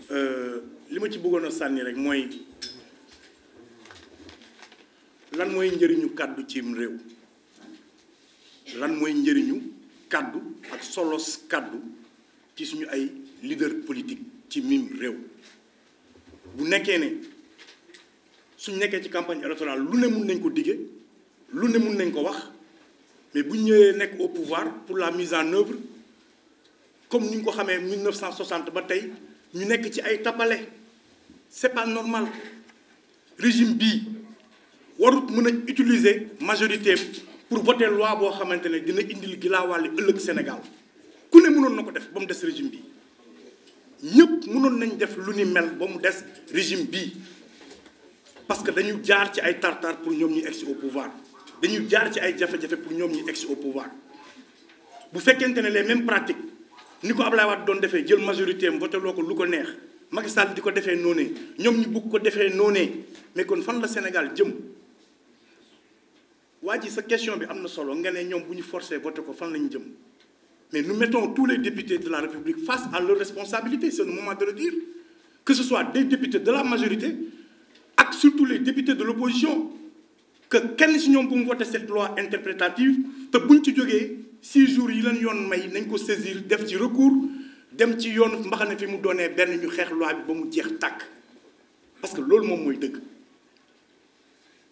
li ma ci bëggoon a sànni rek mooy lan mooy njëriñu kàddu cim réew lan mooy njëriñu kàddu ak solos kàddu ci suñu ay leader politique ci mim réew bu nekkee ne suñ nekkee ci campagne électorale lu ne mun nañ ko dige lu ne mun nañ ko wax mais bu ñëwee nekk au pouvoir pour la mise en œuvre comme ni ñu ko xamee 1960 ba tey ñu nekk ci ay tappale c'est pas normal régime bii warut mën a utiliser majorité pour voter loi boo xamante ne dina indil gilaawaale ëllëg Sénégal ku ne mënoon na ko def ba mu des régime bii ñëpp mënoon nañ def lu ni mel ba mu des régime bii parce que dañu jaar ci ay tartar pour ñoom ñu egsi au pouvoir dañu jaar ci ay jafe-jafe pour ñoom ñu egsi au pouvoir bu fekkente ne les mêmes pratiques ni ko Ablaye Wade doon defee jël majorité am voté loo ko lu ko neex Macky Sall di ko defee noonee ñoom ñu bugg ko defee noonee mais kon fan la Sénégal jëm waa ji sa question bi am na solo nga ne ñoom bu ñu forcé voté ko fan lañu jëm mais nous mettons tous les députés de la République face à leurs responsabilités c'est le moment de le dire que ce soit des députés de la majorité ak surtout les députés de l'opposition que kenn si ñoom bu mu voté cette loi interprétative te buñ ci jógee 6 jours yi leen yoon may nañ ko saisir def ci recours dem ci yoonu mbaxane fi mu doonee benn ñu xeex loi bi ba mu jeex tàkk parce que loolu moom mooy dëgg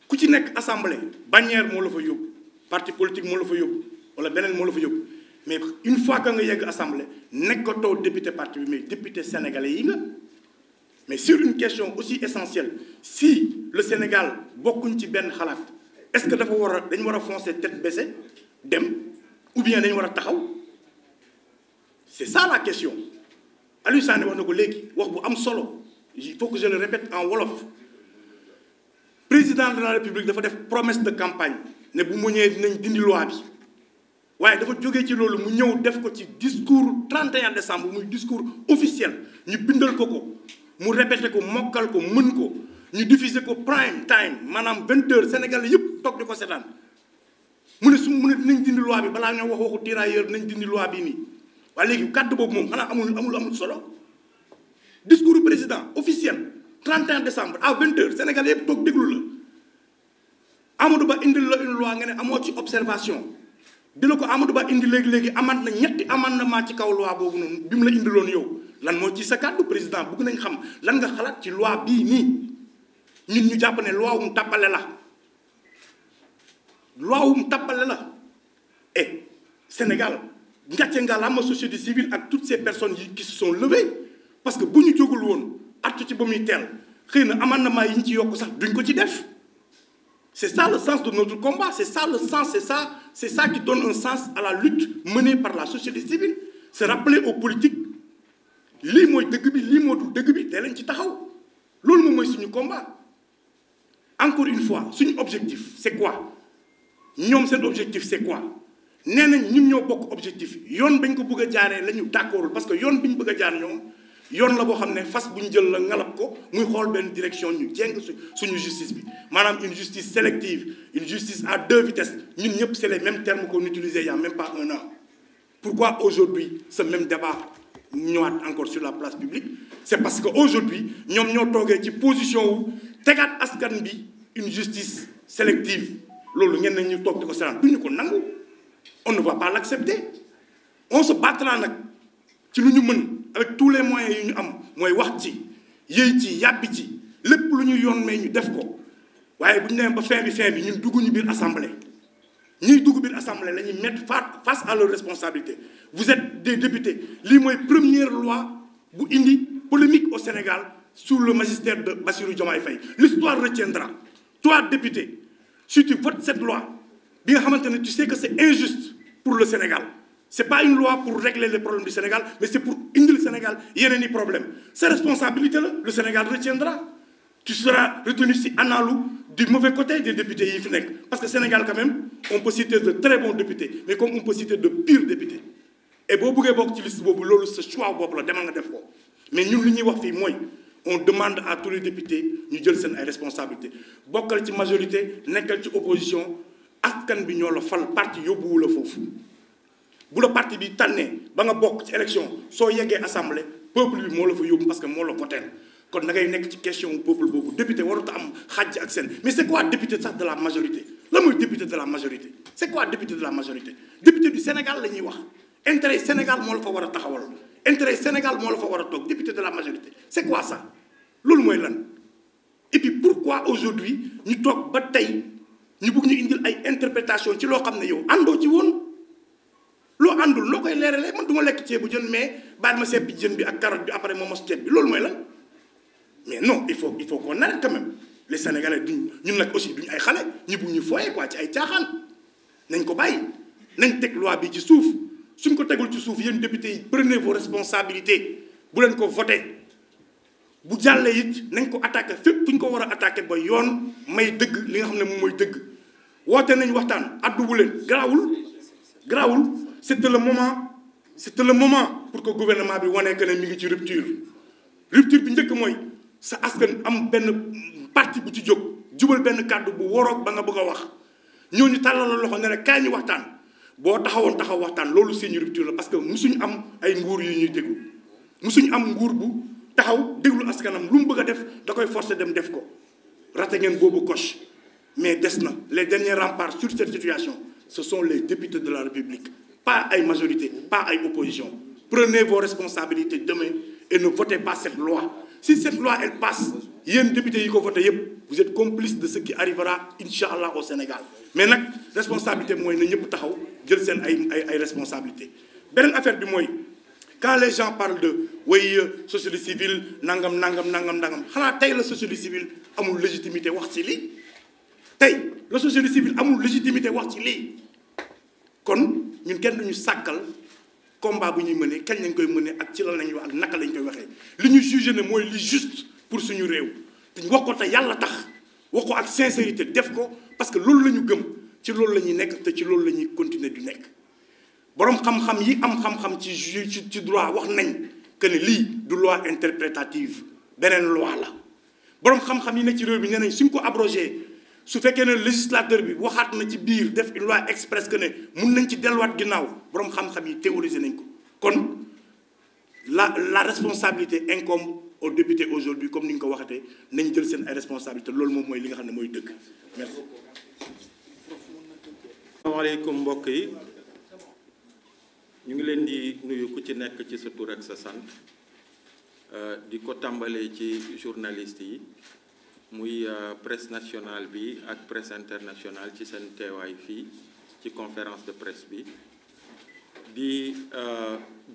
ku ci nekk assemblée bannière moo la fa yóbbu parti politique moo la fa yóbbu wala beneen moo la fa yóbbu mais une fois que nga yegg assemblée nekkatoo député parti bi mais député sénégalais yi nga mais sur une question aussi essentielle si le Sénégal bokkuñ ci benn xalaat est-ce que dafa war a dañu war a foncer tête baissée dem ou bien dañu war a taxaw c'est ça la question Aliou Sané wax na ko léegi wax bu am solo il faut que je le répète en wolof président de la République dafa def promesse de campagne ne bu mu ñëwee dinañ dindi loi bi waaye dafa jógee ci loolu mu ñëw def ko ci discours 31 décembre muy discours officiel ñu bindal ko ko mu répété ko mokkal ko mën ko ñu diffuser ko prime time maanaam 20 heures Sénégal yëpp toog di ko seetaan mu ne dinañ dindi loi bi balaa ñoo wax waxu tirailleur dinañ dindi loi bi nii waaye léegi kàddu boobu moom xanaa amul solo discours du président officiel 31 décembre à 20 heures Sénégal yëpp toog déglu la Amadou Ba indil la une loi nga ne amoo ci observation di la ko Amadou Ba indi léegi amaat na ñetti amendement ci kaw loi boobu noonu bi mu la indiloon yow lan moo ci sa kàddu président bëgg nañ xam lan nga xalaat ci loi bii nii ñun ñu jàpp ne loi wum tàppale la et Sénégal ngàcce nga la société civile ak toutes ces personnes yi qui se sont levées parce que bu ñu jógul woon artu ci ba muy teel xëy na amendement yi ñu ci yokk sax duñ ko ci def c'est ça le sens de notre combat c'est ça le sens c'est ça qui donne un sens à la lutte menée par la société civile c'est rappeler aux politiques lii mooy dëgg bi lii moo dul dëgg bi te lañ ci taxaw loolu moom mooy suñu combat encore une fois suñu objectif c'est quoi ñoom seen objectif c'est quoi nee nañ ñun ñoo bokk objectif yoon bañ ko bëgg a jaaree la ñu d'accordul parce que yoon bi ñu bëgg a jaar ñoom yoon la boo xam ne fas bu ñu jël la ngalab ko muy xool benn direction ñu jéng suñu justice bi maanaam une justice sélective une justice à 2 vitesses ñun ñëpp c'est les mêmes termes qu'on utilisait il y a même pas 1 an pourquoi aujourd'hui ce même débat ñëwaat encore sur la place publique c'est parce que aujourd'hui ñoom ñoo toogee ci position wu tegaat askan bi une justice sélective loolu ngeen nañ ñu toog di ko seetaan du ñu ko nangu on ne va pas l'accepter on se battra nag ci lu ñu mën avec tous les moyens yu ñu am mooy wax ci yëy ci yàbbi ci lépp lu ñu yoon may ñu def ko waaye bu ñu demee ba fin bi ñun dugguñu biir assemblée ñuy dugg biir assemblée la ñuy mettre face à leurs responsabilités vous êtes des députés lii mooy première loi bu indi polémique au Sénégal sous le magistère de Bassirou Diomaye Faye l'histoire retiendra toi député si tu votes cette loi bi nga xamante ne tu sais que c'est injuste pour le Sénégal c'est pas une loi pour régler les problèmes du Sénégal mais c'est pour indil Sénégal yeneen i problème sa responsabilité la le Sénégal retiendra tu seras retenu si analu du mauvais côté des députés yi fi nekk parce que Sénégal quand même on peut citer de très bons députés mais comme on peut citer de pires députés et boo bëggee bokk ci liste boobu loolu sa choix boobu la demal nga def ko mais ñun li ñuy wax fii mooy on demande à tous les députés ñu jël seen ay responsabilités bokkal ci majorité nekkal ci opposition askan bi ñoo la fal parti yóbbuwu la foofu bu la parti bi tànnee ba nga bokk ci élection soo yeggee assemblée peuple bi moo la fa yóbbu parce que moo la voté kon da ngay nekk ci question peuple boobu député warut a am xàjj ak seen mais c'est quoi député sax de la majorité la mooy député de la majorité c'est quoi député de la majorité député du Sénégal la ñuy wax intérêt Sénégal moo la fa war a taxawal intérêt Sénégal moo la fa war a toog député de la majorité c'est quoi ça loolu mooy lan et puis pourquoi aujourd'hui ñu toog ba tey ñu bëgg ñu indil ay interprétation ci loo xam ne yow àndoo ci woon loo àndul loo koy leeralee man du ma lekk ceebu jën mais baal ma seppi jën bi ak carotte bi après ma mos ceeb bi loolu mooy lan mais non il faut qu'on arrête quand même les Sénégalais duñ ñun nag aussi duñ ay xale ñu bëgg ñu foyee quoi ci ay caaxaan nañ ko bàyyi nañ teg loi bi ci suuf suñ ko tegul ci suuf yéen députés yi prenez vos responsabilités bu leen ko voté bu jàllee it nañ ko attaqué fépp fu ñu ko war a attaqué ba yoon may dëgg li nga xam ne moom mooy dëgg woote nañ waxtaan adduwu leen garaawul c'était le moment pour que gouvernement bi wane que ne mi ngi ci rupture bi njëkk mooy sa askan am benn parti bu ci jóg jubal benn kàddu bu waroog ba nga bëgg a wax ñooñu tàllal la loxo ne rek kaay ñu waxtaan boo taxaw waxtaan loolu seen rupture la parce que musuñu am ay nguur yu ñuy déglu musuñu am nguur bu taxaw déglu askanam lu mu bëgg a def da koy forcer dem def ko raté ngeen boobu coche mais des na les derniers remparts sur cette situation ce sont les députés de la République pas ay majorité pas ay opposition prenez vos responsabilités demain et ne votez pas cette loi si cette loi elle passe yéen députés yi ko voté yépp vous êtes complices de ce qui arrivera inchallah au Sénégal mais nag responsabilité mooy na ñëpp taxaw jël seen ay responsabilités beneen affaire bi mooy quand les gens parlent de way société civile nangam xanaa tey la société civile amul légitimité wax ci lii tey la société civile amul légitimité wax ci lii kon ñun kenn duñu sàkkal combat bu ñuy mënee kañ lañ koy mënee ak ci lan lañuy wax ak naka lañ koy waxee li ñu jugé ne mooy li juste pour suñu réew te wax ko te yàlla tax wax ko ak sincérité def ko parce que loolu la ñu gëm ci loolu la ñuy nekk te ci loolu la ñuy continuer di nekk boroom xam-xam yi am xam-xam ci droit wax nañ que ne lii du loi interprétative beneen loi la boroom xam-xam yi ne ci réew bi nee nañ suñ ko abrogé su fekkee ne législateur bi waxaat na ci biir def une loi express que ne mun nañ ci delluwaat ginnaaw boroom xam-xam yi théoriser nañ ko kon la responsabilité incombe aux députés aujourd'hui comme ni ñu ko waxatee nañ jël seen ay responsabilités loolu moom mooy li nga xam ne mooy dëgg merci. asalaamaaleykum mbokk yi ñu ngi leen di nuyu ku ci nekk ci sa tur ak sa sant di ko tàmbalee ci journaliste yi muy presse nationale bi ak presse internationale ci seen teewaay fii ci conférence de presse bi di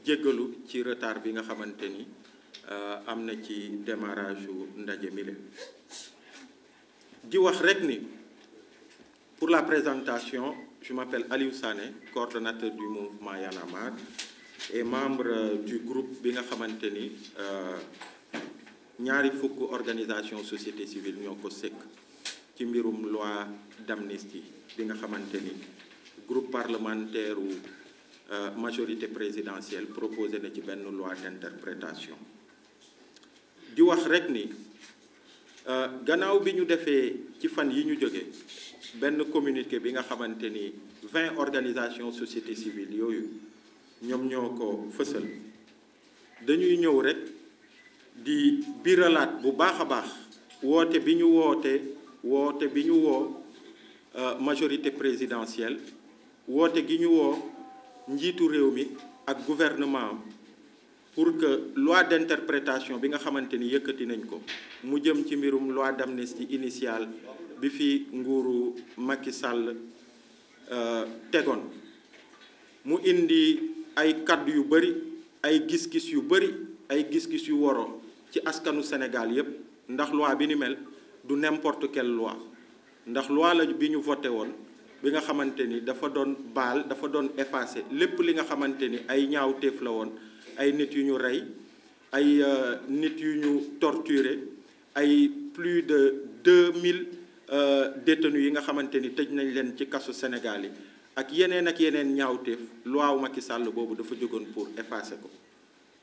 jéggalu ci retard bi nga xamante ni am na ci démarrage u ndaje mi di wax rek ni pour la présentation je m'appelle Aliou Sané coordonnateur du mouvement Y'en a marre et membre du groupe bi nga xamante ni ñaari fukk organisation société civile ñoo ko sëkk ci mbirum loi d'amnistie bi nga xamante ni groupe parlementaire u majorité présidentielle proposé na ci benn loi d'interprétation di wax rek ni gannaaw bi ñu defee ci fan yi ñu jóge benn communiqué bi nga xamante ni 20 organisations société civile yooyu ñoom ñoo ko fësal dañuy ñëw rek di biralaat bu baax a baax woote bi ñu woo majorité présidentielle woote gi ñu woo njiitu réew mi ak gouvernement pour que loi d'interprétation bi nga xamante ni yëkkati nañ ko mu jëm ci mbirum loi d'amnistie initiale bi fi nguuru Macky Sall tegoon mu indi ay kaddu yu bari ay gis-gis yu bari ay gis-gis yu woro ci askanu Sénégal yépp ndax loi bi ni mel du n'importe quelle loi ndax loi la bi ñu voté woon bi nga xamante ni dafa doon baal dafa doon effacer lépp li nga xamante ni ay ñaawteef la woon ay nit yu ñu rey ay nit yu ñu torturé ay plus de 2000 détenus yi nga xamante ni tëj nañ leen ci kasu Sénégal yi ak yeneen ñaawteef loi Macky Sall boobu dafa jógoon pour effacer ko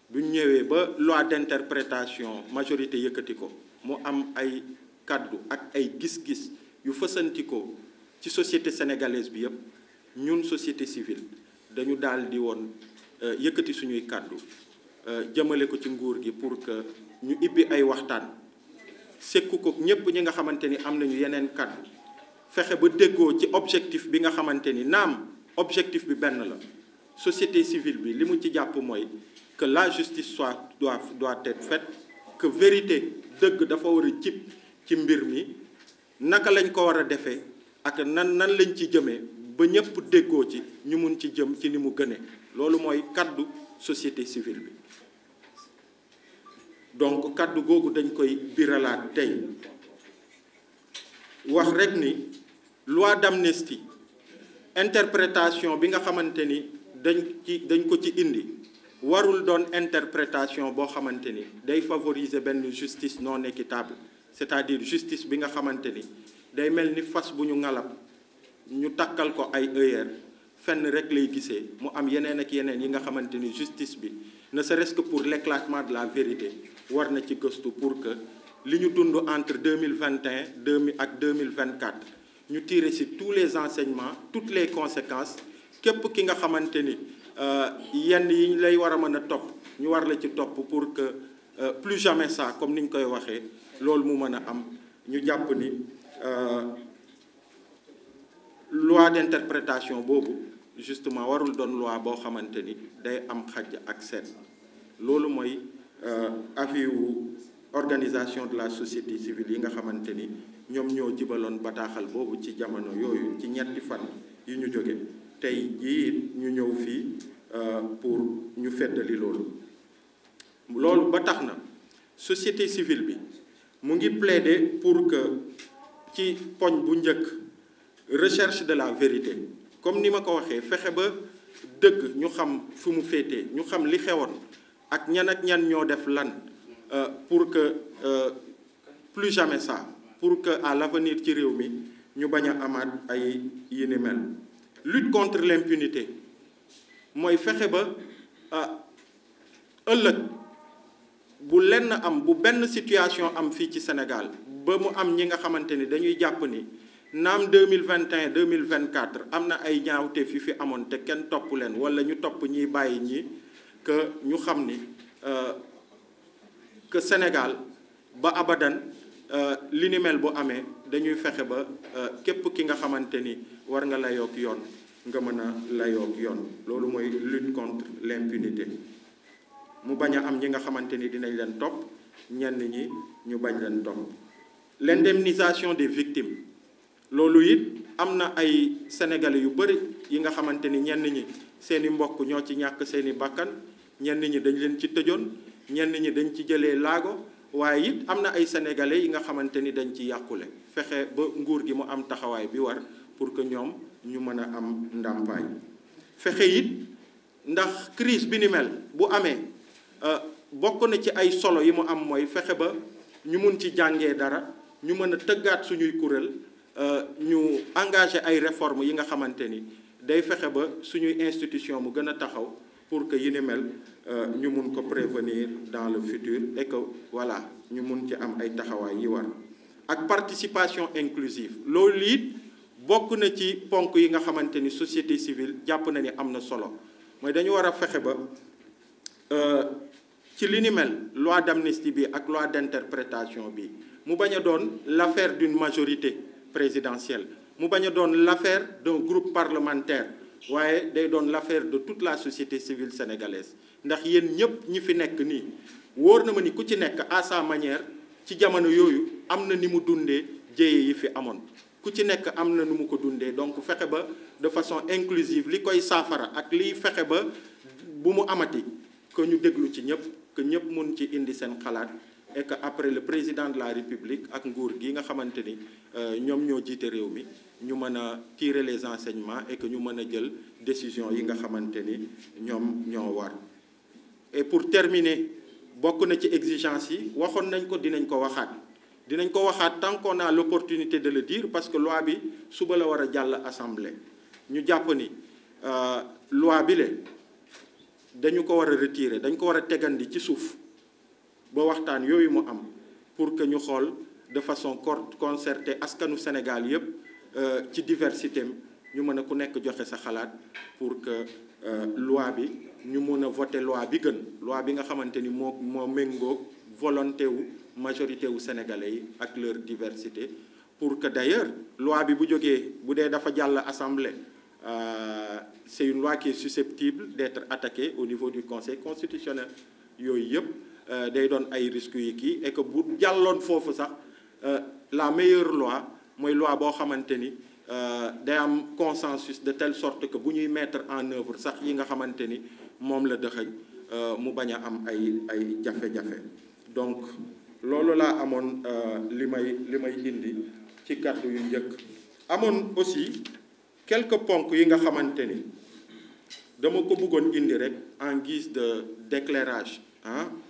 bu ñu ñëwee ba loi d'interprétation majorité yëkkati ko mu am ay kaddu ak ay gis-gis yu fësanti ko ci société sénégalaise bi yépp ñun société civile dañu daal di woon yëkkati suñuy kaddu jëmale ko ci nguur gi pour que ñu ibbi ay waxtaan sekku ko ñépp ñi nga xamante ni am nañu yeneen kàddu fexe ba déggoo ci objectif bi nga xamante ni naam objectif bi benn la société civile bi li mu ci jàpp mooy que la justice doit être faite, que vérité dëgg dafa war a jib ci mbir mi naka lañ ko war a defee ak nan lañ ci jëmee ba ñëpp déggoo ci ñu mun ci jëm ci ni mu gënee loolu mooy kaddu société civile bi. donc kaddu googu dañ koy biralaat tey wax rek ni loi d'amnistie interprétation bi nga xamante ni dañ ko ci indi warul doon interprétation boo xamante ni day favoriser benn justice non équitable c'est-à-dire justice bi nga xamante ni day mel ni fas bu ñu ngalab ñu takkal ko ay œillères fenn rek lay gisee mu am yeneen ak yeneen yi nga xamante ni justice bi ne serait-ce que pour l'éclatement de la vérité war na ci gëstu pour que li ñu dund entre 2021 ak 2024 ñu tirer ci tous les enseignements toutes les conséquences képp ki nga xamante ni yenn yi lay war a mën a topp ñu war la ci topp pour que plus jamais ça comme ni ñu koy waxee loolu mu mën a am ñu jàpp ni loi d'interprétation boobu justement warul doon loi boo xamante ni day am xaj ak seet loolu mooy avis wu organisation de la société civile yi nga xamante ni ñoom ñoo jibaloon bataaxal boobu ci jamono yooyu ci ñetti fan yi ñu jóge tey jii ñu ñëw fii pour ñu feddali loolu ba tax na société civile bi mu ngi plaider pour que ci poñ bu njëkk recherche de la vérité comme ni ma ko waxee fexe ba dëgg ñu xam fu mu féetee ñu xam li xewoon ak ñan ñoo def lan pour que plus jamais ça pour que à l'avenir ci réew mi ñu bañ a amaat ay yi ni mel lutte contre l'impunité mooy fexe ba ëllëg bu lenn am bu benn situation am fii ci Sénégal ba mu am ñi nga xamante ni dañuy jàpp ni naam 2021 2024 am na ay ñaawte fi amoon te kenn topp leen wala ñu topp ñiy bàyyi ñi que ñu xam ni que Sénégal ba abadan li ni mel bu amee dañuy fexe ba képp ki nga xamante ni war nga layoog yoon nga mën a layoog yoon loolu mooy lutte contre l'impunité mu bañ a am ñi nga xamante ni dinañ leen topp ñenn ñi ñu bañ leen topp l'indemnisation des victimes loolu it am na ay sénégalais yu bëri yi nga xamante ni ñenn ñi seeni mbokk ñoo ci ñàkk seeni bakkan ñenn ñi dañ leen ci tëjoon ñenn ñi dañ ci jëlee laago waaye it am na ay sénégalais yi nga xamante ni dañ ci yàqule fexe ba nguur gi mu am taxawaay bi war pour que ñoom ñu mën a am ndàmpaay fexe it ndax crise bi ni mel bu amee bokk na ci ay solo yi mu am mooy fexe ba ñu mun ci jàngee dara ñu mën a tëggaat suñuy kuréel ñu engagé ay réformes yi nga xamante ni day fexe ba suñuy institution mu gën a taxaw pour que yi ni mel ñu mun ko prévenir dans le futur et que voilà ñu mun ci am ay taxawaay yi war ak participation inclusive loolu it bokk na ci ponk yi nga xamante ni société civile jàpp na ni am na solo mooy dañu war a fexe ba ci li ni mel loi d'amnistie bi ak loi d'interprétation bi mu bañ a doon l'affaire d'une majorité présidentielle mu bañ a doon l'affaire d'un groupe parlementaire waaye day doon l'affaire de toute la société civile sénégalaise ndax yéen ñëpp ñi fi nekk nii wóor na ma ni ku ci nekk à sa manière ci jamono yooyu am na ni mu dundee jéye yi fi amoon ku ci nekk am na nu mu ko dundee donc fexe ba de façon inclusive li koy saafara ak liy fexe ba bu mu amati que ñu déglu ci ñëpp que ñëpp mun ci indi seen xalaat et que après le président de la République ak nguur gi nga xamante ni ñoom ñoo jiite réew mi ñu mën a tirer les enseignements et que ñu mën a jël décision yi nga xamante ni ñoom ñoo war. Et pour terminer bokk na ci exigence yi waxoon nañ ko dinañ ko waxaat tant qu'on a l'opportunité de le dire parce que loi bi suba la war a jàll assemblée ñu jàpp ni loi bi le dañu ko war a retirer dañ ko war a tegandi ci suuf ba waxtaan yooyu mu am pour que ñu xool de façon concertée askanu Sénégal yépp ci diversité ñu mën a ku nekk joxe sa xalaat pour que loi bi ñu mun a voter loi bi gën, loi bi nga xamante ni moo méngoog volonté wu majorité wu sénégalais yi ak leur diversité, pour que d'ailleurs loi bi bu jógee bu dee dafa jàll assemblée, c'est une loi qui est susceptible d'être attaquée au niveau du Conseil constitutionnel. yooyu yëpp day doon ay risques yi kii, et que bu jàlloon foofu sax la meilleure loi mooy loi boo xamante ni day am consensus de telle sorte que bu ñuy mettre en œuvre sax yi nga xamante ni moom la dëxëñ mu bañ a am ay jafe-jafe. Donc loolu laa amoon li may indi ci kàddu yu njëkk. Amoon aussi quelques ponks yi nga xamante ni dama ko bëggoon indi rek en guise de d'éclairage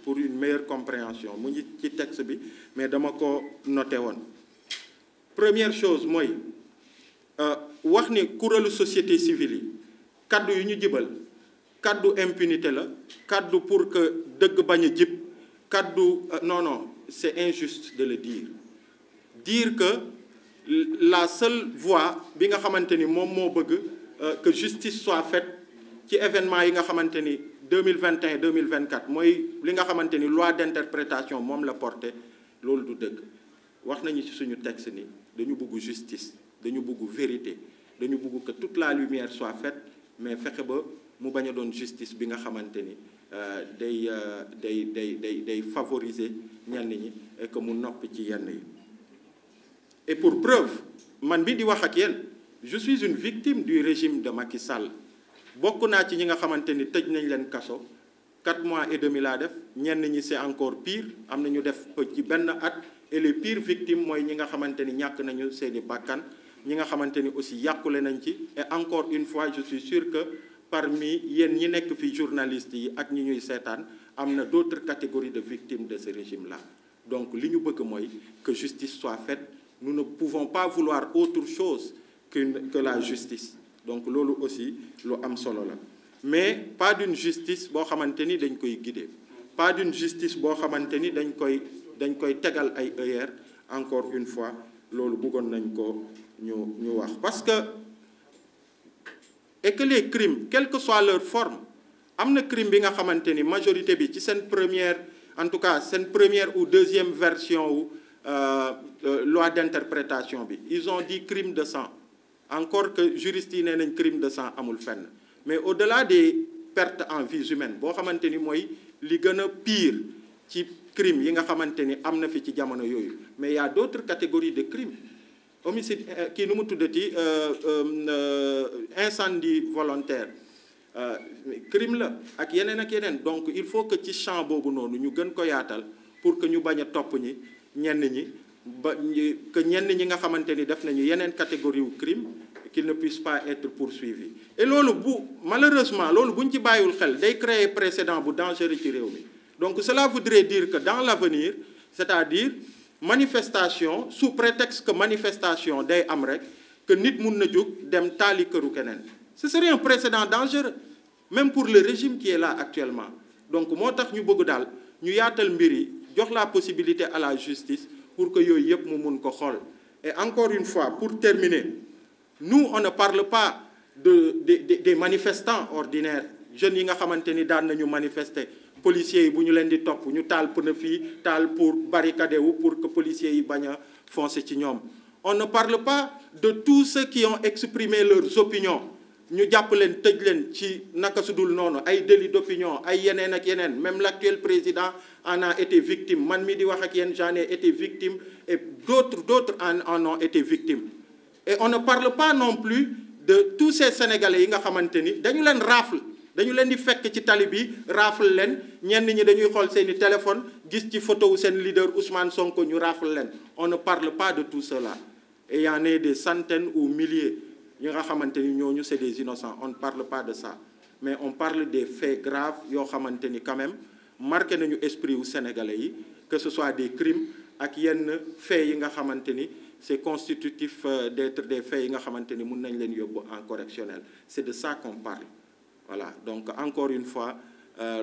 pour une meilleure compréhension mu ngi ci texte bi, mais dama ko noté woon. Première chose mooy wax ni kuréelu société civile yi kaddu yu ñu jibal kaddu impunité la, kaddu pour que dëgg bañ a jib, kaddu non, c'est injuste de le dire que la seule voie bi nga xamante ni moom moo bëgg que justice soit faite ci événement yi nga xamante ni 2021 2024 mooy li nga xamante ni loi d'interprétation moom la porté, loolu du dëgg. wax nañu ci suñu texte ni dañu bëgg justice, dañu bëgg vérité, dañu bëgg que toute la lumière soit faite, mais fexe ba mu bañ a doon justice bi nga xamante ni day favoriser ñenn ñi et que mu noppi ci yenn yi. Et pour preuve, man bi di wax ak yéen, je suis une victime du régime de Macky Sall. bokk naa ci ñi nga xamante ni tëj nañ leen kaso 4 mois et demi laa def, ñenn ñi c'est encore pire, am na ñu def ci benn at, et les pires victimes mooy ñi nga xamante ni ñàkk nañu seeni bakkan, ñi nga xamante ni aussi yàqule nañ ci. Et encore une fois, je suis sûr que parmi yéen ñi nekk fi journalistes yi ak ñi ñuy seetaan am na d'autres catégories de victimes de ce régime-là. Donc li ñu bëgg mooy que justice soit faite. Nous ne pouvons pas vouloir autre chose que la justice. Donc loolu aussi lu am solo la, mais pas d'une justice boo xamante ni dañ koy guider, pas d'une justice boo xamante ni dañ koy tegal ay œillères. Encore une fois loolu bëggoon nañ ko ñu wax, parce que et que les crimes, quelle que soit leur forme, am na crime bi nga xamante ni majorité bi ci seen première, en tout cas seen première ou deuxième version wu loi d'interprétation bi, ils ont dit crime de sang. Encore que juristes yi nee nañ crime de sang amul fenn, mais au-delà des pertes en vies humaines boo xamante ni mooy li gën a pire ci crime yi nga xamante ni am na fi ci jamono yooyu, mais il y a d'autres catégories de crimes. Homicide kii nu mu tuddati incendie volontaire, crime la ak yeneen. Donc il faut que ci champ boobu noonu ñu gën ko yaatal pour que ñu bañ a topp ñenn ñi ba que ñenn ñi nga xamante ni def nañu yeneen catégorie wu crime qu'ils ne puissent pas être poursuivis. Et loolu malheureusement loolu bu ñu ci bàyyiwul xel day créer précédent bu dangereux ci réew mi. Donc cela voudrait dire que dans l'avenir, c'est-à-dire manifestation sous prétexte que manifestation day am rek, que nit mun na jóg dem taali këru keneen, ce serait un précédent dangereux même pour le régime qui est là actuellement. Donc moo tax ñu bëgg daal ñu yaatal mbir yi, jox la possibilité à la justice pour que yooyu yëpp mu mun ko xool. Et encore une fois, pour terminer, nous on ne parle pas des manifestants ordinaires, jeunes yi nga xamante ni daan nañu manifester, policiers yi bu ñu leen di topp ñu taal pneu fii taal pour barricader wu pour que policiers yi bañ a foncer ci ñoom. On ne parle pas de tous ceux qui ont exprimé leurs opinions, ñu jàpp leen tëj leen ci naka su dul noonu, ay délit d'opinion, ay yeneen ak yeneen. Même l'actuel président en a été victime, man mi di wax ak yéen j'en ai été victime, et d'autres en ont été victimes. Et on ne parle pas non plus de tous ces Sénégalais yi nga xamante ni dañu leen rafle, dañu leen di fekk ci tali bi rafle leen, ñenn ñi dañuy xool seeni téléphone gis ci photo wu seen leader Ousmane Sonko ñu rafle leen. On ne parle pas de tout cela. Et il y en a des centaines ou milliers yi nga xamante ni ñooñu c'est des innocents. On ne parle pas de ça, mais on parle des faits graves yoo xamante ni quand même marqué nañu esprit wu Sénégalais yi, que ce soit des crimes ak yenn faits yi nga xamante ni c'est constitutif d'être des faits yi nga xamante ni mun nañ leen yóbbu en correctionnel. C'est de ça qu'on parle. Voilà, donc encore une fois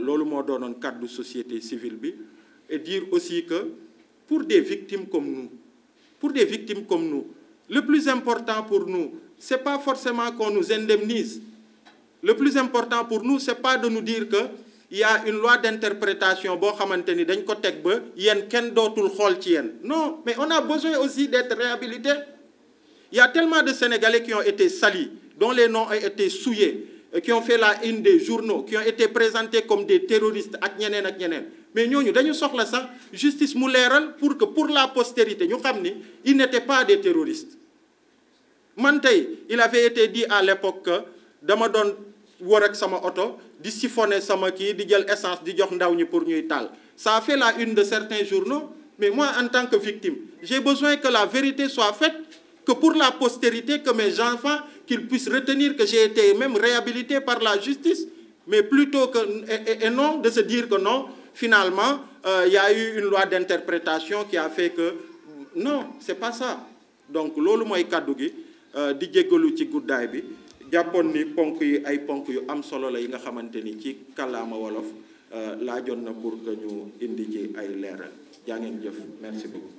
loolu moo doonoon cadre société civile bi, et dire aussi que pour des victimes comme nous, le plus important pour nous, c'est pas forcément qu'on nous indemnise. le plus important pour nous c'est pas de nous dire que il y a une loi d'interprétation boo xamante ni dañ ko teg ba yéen kenn dootul xool ci yéen. Non, mais on a besoin aussi d'être réhabilités. Il y a tellement de Sénégalais qui ont été salis, dont les noms ont été souillés, qui ont fait la une des journaux, qui ont été présentés comme des terroristes ak ñeneen ak ñeneen. Mais ñooñu dañu soxla sax justice mu leeral pour que pour la postérité ñu xam ni ils n'étaient pas des terroristes. Man tey il avait été dit à l'époque que dama doon wër ak sama oto di siphonner sama kii di jël essence di jox ndaw ñi pour ñuy taal. Ça a fait la une de certains journaux, mais moi en tant que victime j'ai besoin que la vérité soit faite, que pour la postérité, que mes enfants qu'ils puissent retenir que j'ai été même réhabilité par la justice, mais plutôt que et non de se dire que non, finalement il y a eu une loi d'interprétation qui a fait que non, c'est pas ça. Donc loolu mooy kàddu gi di jéggalu ci guddaay bi. jàppoon ni ponk yi ay ponk yu am solo la yi nga xamante ni ci kàllaama wolof laajoon na pour que ñu indi ci ay leeral. jaa ngeen jëf, merci beaucoup.